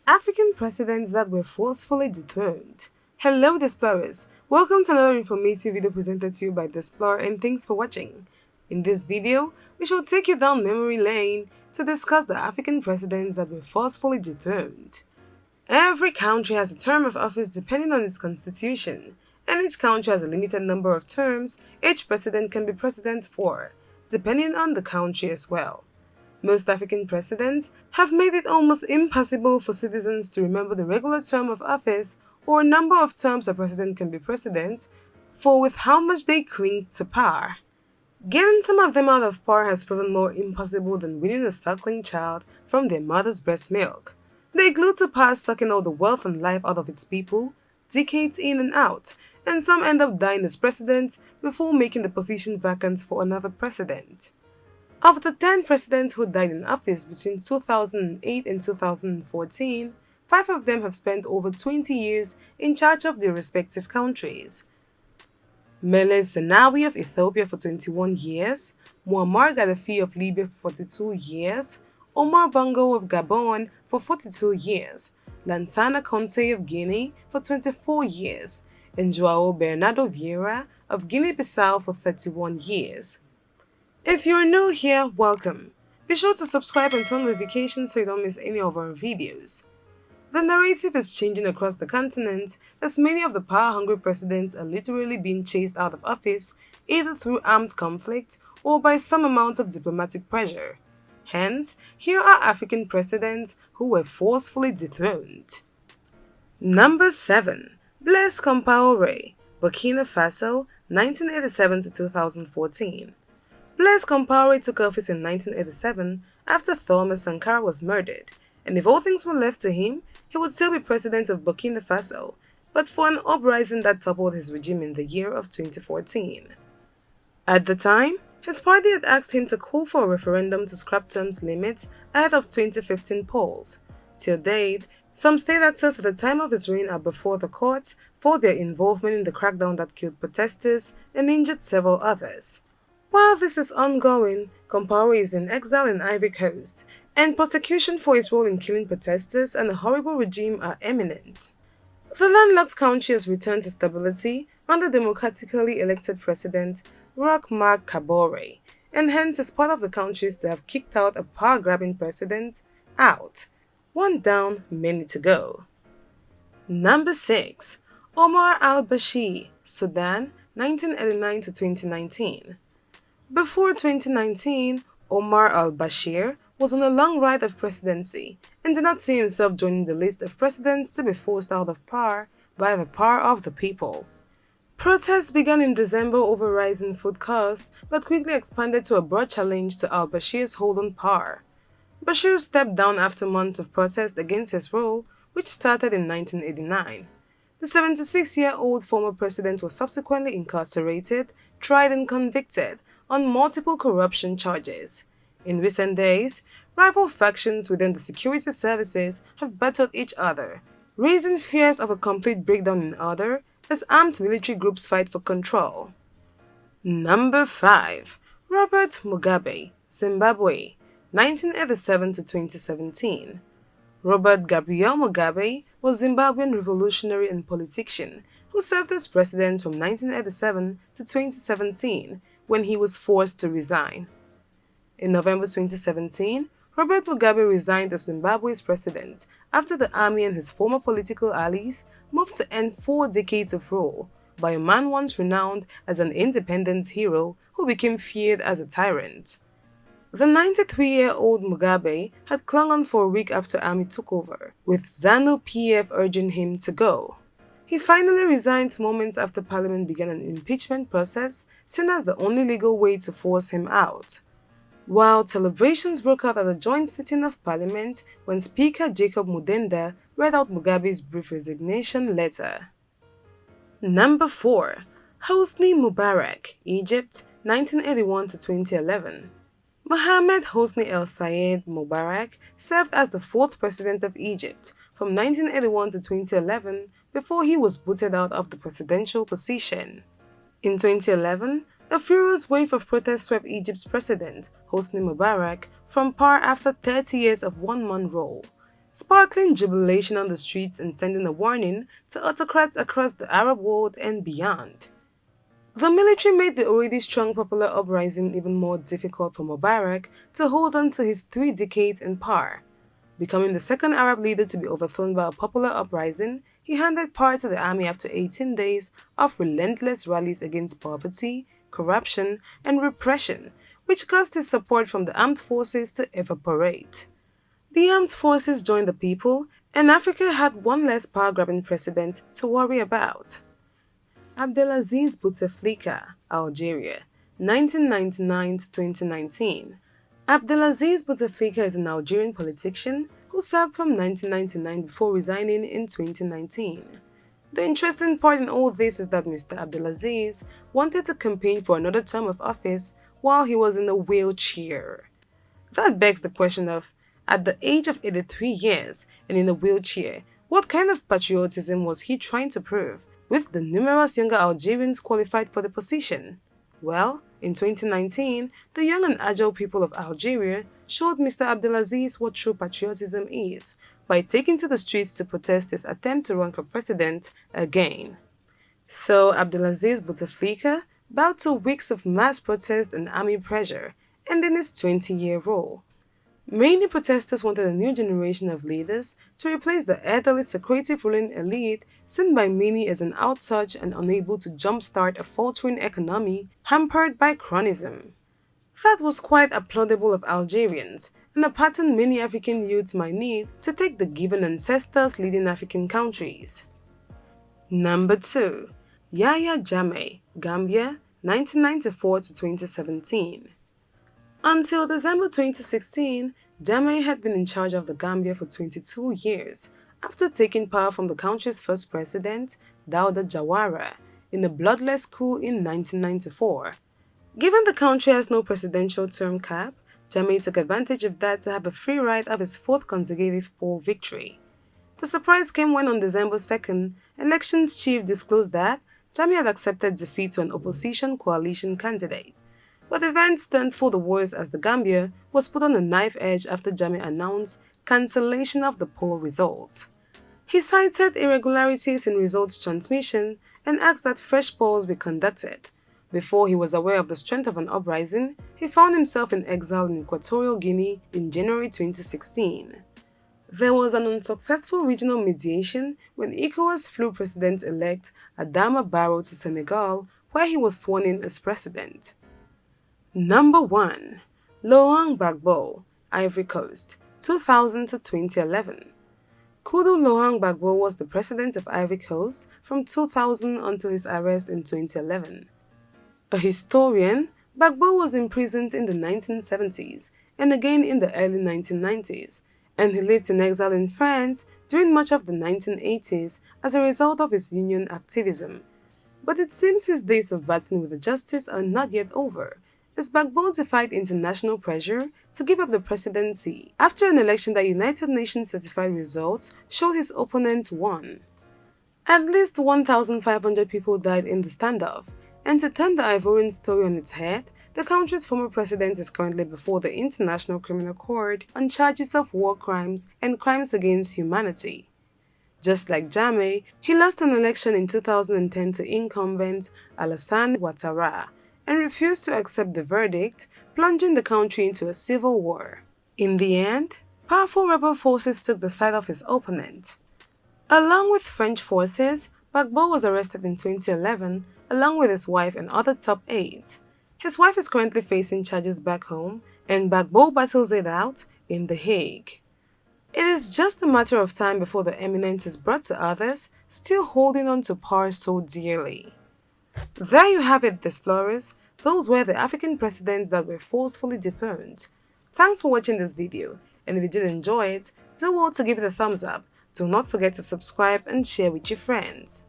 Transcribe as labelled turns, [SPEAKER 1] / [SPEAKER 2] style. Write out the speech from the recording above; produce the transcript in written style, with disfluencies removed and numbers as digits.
[SPEAKER 1] African presidents that were forcefully dethroned. Hello Explorers, welcome to another informative video presented to you by The Explorer, and thanks for watching. In this video, we shall take you down memory lane to discuss the African presidents that were forcefully dethroned. Every country has a term of office depending on its constitution, and each country has a limited number of terms each president can be president for, depending on the country as well. Most African presidents have made it almost impossible for citizens to remember the regular term of office or number of terms a president can be president for with how much they cling to power. Getting some of them out of power has proven more impossible than winning a suckling child from their mother's breast milk. They glue to power, sucking all the wealth and life out of its people, decades in and out, and some end up dying as president before making the position vacant for another president. Of the 10 presidents who died in office between 2008 and 2014, 5 of them have spent over 20 years in charge of their respective countries. Meles Zenawi of Ethiopia for 21 years, Muammar Gaddafi of Libya for 42 years, Omar Bongo of Gabon for 42 years, Lansana Conte of Guinea for 24 years, and João Bernardo Vieira of Guinea-Bissau for 31 years. If you're new here, welcome. Be sure to subscribe and turn notifications so you don't miss any of our videos. The narrative is changing across the continent as many of the power-hungry presidents are literally being chased out of office either through armed conflict or by some amount of diplomatic pressure. Hence, here are African presidents who were forcefully dethroned. Number 7. Blaise Compoare, Burkina Faso, 1987 to 2014. Blaise Compoare took office in 1987 after Thomas Sankara was murdered, and if all things were left to him, he would still be president of Burkina Faso, but for an uprising that toppled his regime in the year of 2014. At the time, his party had asked him to call for a referendum to scrap terms limits ahead of 2015 polls. Till date, some state actors at the time of his reign are before the courts for their involvement in the crackdown that killed protesters and injured several others. While this is ongoing, Compoare is in exile in Ivory Coast, and prosecution for his role in killing protesters and a horrible regime are imminent. The landlocked country has returned to stability under democratically elected President Roch Marc Kabore, and hence is part of the countries to have kicked out a power-grabbing president out. One down, many to go. Number 6. Omar al-Bashir, Sudan, 1989 to 2019. Before 2019, Omar al-Bashir was on a long ride of presidency and did not see himself joining the list of presidents to be forced out of power by the power of the people. Protests began in December over rising food costs but quickly expanded to a broad challenge to al-Bashir's hold on power. Bashir stepped down after months of protest against his rule, which started in 1989. The 76-year-old former president was subsequently incarcerated, tried and convicted on multiple corruption charges. In recent days, rival factions within the security services have battled each other, raising fears of a complete breakdown in order as armed military groups fight for control. Number 5. Robert Mugabe, Zimbabwe, 1987 to 2017. Robert Gabriel Mugabe was a Zimbabwean revolutionary and politician who served as president from 1987 to 2017 when he was forced to resign. In November 2017, Robert Mugabe resigned as Zimbabwe's president after the army and his former political allies moved to end 4 decades of rule by a man once renowned as an independence hero who became feared as a tyrant. The 93-year-old Mugabe had clung on for a week after army took over, with ZANU-PF urging him to go. He finally resigned moments after Parliament began an impeachment process, seen as the only legal way to force him out. While celebrations broke out at a joint sitting of Parliament when Speaker Jacob Mudenda read out Mugabe's brief resignation letter. Number 4. HOSNI MUBARAK, Egypt, 1981 to 2011. Mohammed Hosni El-Sayed Mubarak served as the 4th president of Egypt from 1981 to 2011 before he was booted out of the presidential position. In 2011, a furious wave of protests swept Egypt's president, Hosni Mubarak, from power after 30 years of one-man rule. sparkling jubilation on the streets and sending a warning to autocrats across the Arab world and beyond. The military made the already strong popular uprising even more difficult for Mubarak to hold on to his 3 decades in power. Becoming the second Arab leader to be overthrown by a popular uprising, he handed power to the army after 18 days of relentless rallies against poverty, corruption, and repression, which caused his support from the armed forces to evaporate. The armed forces joined the people, and Africa had one less power-grabbing president to worry about. ABDELAZIZ BOUTEFLIKA, Algeria, 1999 to 2019. ABDELAZIZ BOUTEFLIKA is an Algerian politician who served from 1999 before resigning in 2019. The interesting part in all this is that Mr. ABDELAZIZ wanted to campaign for another term of office while he was in a wheelchair. That begs the question of, at the age of 83 years and in a wheelchair, what kind of patriotism was he trying to prove, with the numerous younger Algerians qualified for the position? Well, in 2019, the young and agile people of Algeria showed Mr. ABDELAZIZ what true patriotism is by taking to the streets to protest his attempt to run for president again. So ABDELAZIZ BOUTEFLIKA bowed to weeks of mass protest and army pressure, ending his 20-year rule. Many protesters wanted a new generation of leaders to replace the elderly secretive ruling elite seen by many as an outsider and unable to jumpstart a faltering economy hampered by chronism. That was quite applaudable of Algerians, and a pattern many African youths might need to take the given ancestors leading African countries. Number 2. YAHYA JAMMEH, Gambia, 1994 to 2017. Until December 2016, JAMMEH had been in charge of the Gambia for 22 years, after taking power from the country's first president, Dawda Jawara, in a bloodless coup in 1994. Given the country has no presidential term cap, JAMMEH took advantage of that to have a free ride of his 4th consecutive poll victory. The surprise came when on December 2nd, elections chief disclosed that JAMMEH had accepted defeat to an opposition coalition candidate. But events turned for the worse as the Gambia was put on a knife edge after JAMMEH announced cancellation of the poll results. He cited irregularities in results transmission and asked that fresh polls be conducted. Before he was aware of the strength of an uprising, he found himself in exile in Equatorial Guinea in January 2016. There was an unsuccessful regional mediation when ECOWAS flew President-elect Adama Barrow to Senegal, where he was sworn in as president. Number 1. Laurent Gbagbo, Ivory Coast, 2000 to 2011. Kudu Laurent Gbagbo was the president of Ivory Coast from 2000 until his arrest in 2011. A historian, Gbagbo was imprisoned in the 1970s and again in the early 1990s, and he lived in exile in France during much of the 1980s as a result of his union activism. But it seems his days of battling with the justice are not yet over, as Gbagbo defied international pressure to give up the presidency after an election that United Nations certified results showed his opponent won. At least 1,500 people died in the standoff, and to turn the Ivorian story on its head, the country's former president is currently before the International Criminal Court on charges of war crimes and crimes against humanity. Just like JAMMEH, he lost an election in 2010 to incumbent Alassane Ouattara and refused to accept the verdict, plunging the country into a civil war. In the end, powerful rebel forces took the side of his opponent. Along with French forces, Gbagbo was arrested in 2011 along with his wife and other top aides. His wife is currently facing charges back home, and Gbagbo battles it out in The Hague. It is just a matter of time before the eminent is brought to others, still holding on to power so dearly. There you have it, explorers. Those were the African presidents that were forcefully dethroned. Thanks for watching this video, and if you did enjoy it, do well to give it a thumbs up. Do not forget to subscribe and share with your friends.